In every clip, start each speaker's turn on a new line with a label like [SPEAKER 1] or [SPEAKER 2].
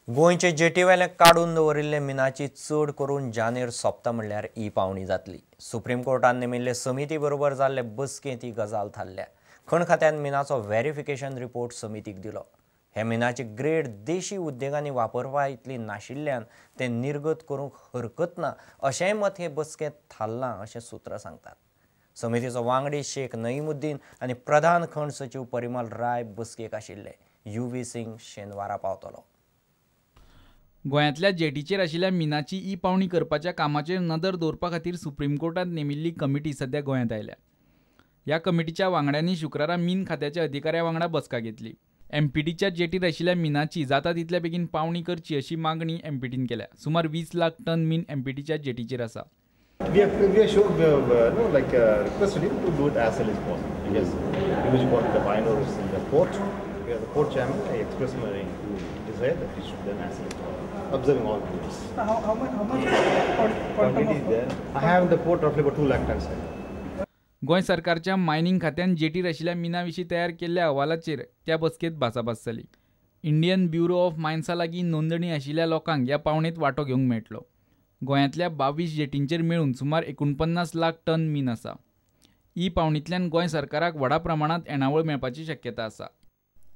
[SPEAKER 1] गोंयचे जेटीवेले काडून दवरिल्ले मिनाची चड करून जानेर सोंपता म्हणल्यार ई पावणी जातली। सुप्रीम कोर्टान नेमिल्ले समिती बरोबर जाल्ले बसकेंत ही गजाल थारल्या। खण खात्यान मिनाचो व्हेरिफिकेशन रिपोर्ट समितीक दिलो। हे मिनाची ग्रेड देशी उद्देगांनी वापरपा इतली नाशिल्ल्यान ते निर्गत करूंक हरकत ना अशेंय मत हे बसकेंत थारलां अशें सुत्रां सांगतात। समितीचो वांगडी शेख नईमुद्दीन आनी प्रधान खंड सचिव परिमल राय बसकेक आशिल्ले। UV सिंग शेनवारा पावतलो।
[SPEAKER 2] गोंयांतल्या जेटीचेर आशिल्ल्या मिनाची ई पावणी करपाच्या कामाचेर नदर दवरपा खातीर सुप्रीम कोर्टांत नेमिल्ली कमिटी सध्या गोंयांत आयल्या। ह्या कमिटीच्या वांगड्यांनी शुक्रारा मीन खात्याच्या अधिकाऱ्यां वांगडा बसका घेतली। MPTच्या जेटीर आशिल्ल्या मिनाची जाता तितल्या बेगीन पावणी करची अशी मागणी MPTन केल्या। सुमार 20 लाख टन मीन MPTच्या जेटीचेर आसा।
[SPEAKER 3] We are sure requested him to do it as soon as possible. Yes, he was one of the pioneers in the port. We are the port chairman. I expressed my desire that he should done as soon as possible, observing all the rules.
[SPEAKER 4] How much quantity
[SPEAKER 3] is there? I have in the port roughly about 2 lakh tons.
[SPEAKER 2] Goa सरकारच्या mining खात्यान जेटीर आशिल्ल्या मिनाविशीं तयार केल्ल्या अहवालाचेर त्या बसकेंत भासाभास जाली। Indian bureau of मायन्सा लागीं नोंदणी आशिल्ल्या लोकांक ह्या पावणेंत वांटो घेवंक मेळटलो। गोंयांतल्या 22 जेटींचेर मेळून सुमार 49 लाख टन मीन आसा। ई पावणींतल्यान गोंय सरकाराक व्हडा प्रमाणांत येणावळ मेळपाची शक्यता आसा।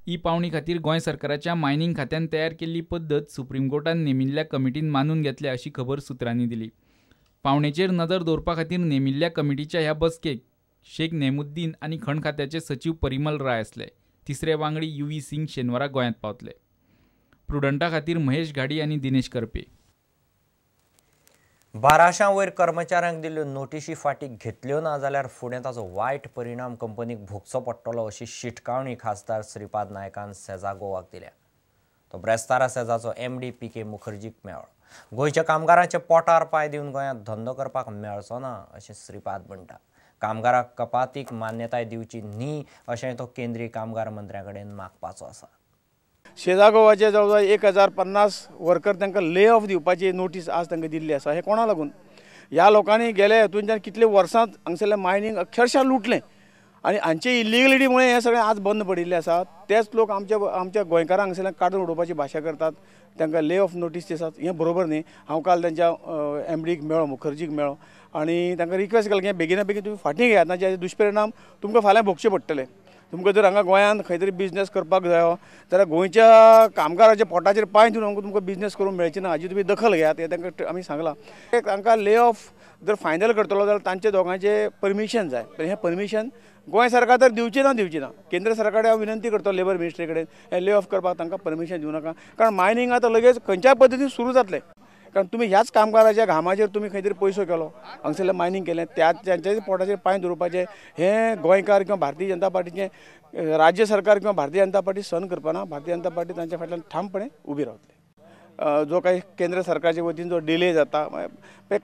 [SPEAKER 2] ई पावणी खातीर गोंय सरकाराच्या मायनिंग खात्यान तयार केल्ली पद्दत सुप्रीम कोर्टान नेमिल्ल्या कमिटीन मानून घेतल्या अशी खबर सुत्रांनी दिली। पावणेचेर नदर दवरपा खातीर नेमिल्ल्या कमिटीच्या ह्या बसकेक शेख नेमुद्दीन आनी खण खात्याचे सचिव परिमल राय आसले। तिसरे वांगडी UV सिंग शेनवारा गोंयांत पावतले। प्रुडंटा खातीर महेश घाडी आनी दिनेश करपे।
[SPEAKER 1] 1200 वयर कर्मचाऱ्यांक दिल्ल्यो नोटीशी फाटीं घेतल्यो ना जाल्यार फुडें ताचो वायट परिणाम कंपनीक भोगचो पडटलो अशी शिटकावणी खासदार श्रीपाद नायकान सेजा गोवाक दिल्या। तो ब्रेस्तारा सेजाचो MD PK मुखर्जीक मेळ्ळो। गोंयच्या कामगारांचे पोटार पाय दिवन गोंयांत धंदो करपाक मेळचो ना अशें श्रीपाद म्हणटा। कामगारांक कपातीक मान्यताय दिवची न्ही अशें तो केंद्रीय कामगार मंत्र्या कडेन मागपाचो आसा।
[SPEAKER 4] शेजा गोवाचे जवळ 1050 वर्कर तांकां ले ऑफ दिवपाची नोटीस आज तांकां दिल्ली आसा। हे कोणा लागून? ह्या लोकांनी गेल्या हेतूंच्यान कितले वर्सां हांगसरलें मायनिंग अक्षरशः लुटलें आनी हांचे इलिगलिटी मुळे हे सगळें आज बंद पडिल्लें आसा। तेच लोक आमच्या गोंयकारांक हांगसरल्यान काडून उडोवपाची भाशा करतात, तांकां ले ऑफ नोटीस दितात। हें बरोबर न्ही। हांव काल तांच्या MDक मेळ्ळो, मुखर्जीक मेळ्ळो आनी तांकां रिक्वेस्ट केली की बेगिना बेगीन तुमी फाटीं घेयात ना जे दुश्परिणाम तुमकां फाल्यां भोगचे पडटले। तुमकां जर हांगा गोंयांत खंय तरी बिझनेस करपाक जायो जाल्यार गोंयच्या कामगाराच्या पोटाचेर पांय दिवन तुमकां बिझनेस करूंक मेळची ना हाजी तुमी दखल घेयात हें तांकां आमी सांगलां। तांकां ले ऑफ जर फायनल करतलो जाल्यार तांचे दोगांचे परमिशन जाय। पण हें परमिशन गोंय सरकार तर दिवची ना। केंद्र सरकाराक हांव विनंती करतो लेबर मिनिस्ट्री कडेन हें ले ऑफ करपाक तांकां परमिशन दिवं नाका। कारण मायनिंग आतां लगेच खंयच्याय पद्दतीन सुरू जातलें। कारण तुम्ही ह्याच कामगाराच्या घामाचेर तुम्ही खंय तरी पयसो केलो, हांगसरलें मायनिंग केलें, त्यांच्या पोटाचेर पांय दवरपाचें हें गोंयकार किंवा भारतीय जनता पार्टीचें राज्य सरकार किंवा भारतीय जनता पार्टी सहन करपाना। भारतीय जनता पार्टी तांच्या फाटल्यान ठामपणे उबी रावतली। जो काही केंद्र सरकारच्या वतीन जो डिले जाता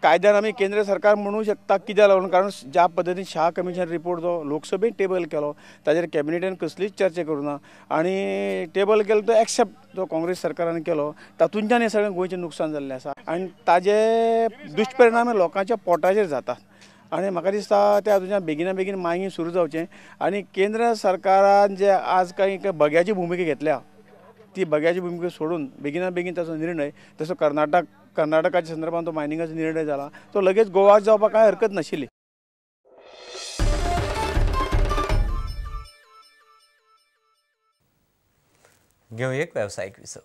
[SPEAKER 4] कायद्यान आमी केंद्र सरकार म्हणू शकता कित्याक लागून कारण ज्या पद्दतीन शाह कमिशन रिपोर्ट जो लोकसभेत टेबल केलो ताजेर कॅबिनेटान कसलीच चर्चा करूना आनी टेबल केलो तो एक्सेप्ट जो काँग्रेस सरकारान केलो तातूंतल्यान हें सगळें गोंयचें नुकसान जाल्लें आसा आनी ताजे दुश्परिणाम लोकांच्या पोटाचेर जातात। आनी म्हाका दिसता त्या हातूंतल्यान बेगिना बेगीन मागीर सुरू जावचें आनी केंद्र सरकारान जे आज काही बग्याची भुमिका घेतल्या ती बग्याची भूमिका सोडून बेगिना बेगीन ताचो निर्णय तसो कर्नाटकाच्या संदर्भात तो मायनिंगाचो निर्णय जाला तो लगेच गोवाक जावपाक कांय हरकत नाशिल्ली।
[SPEAKER 1] घेऊ एक व्यावसायिक विसव।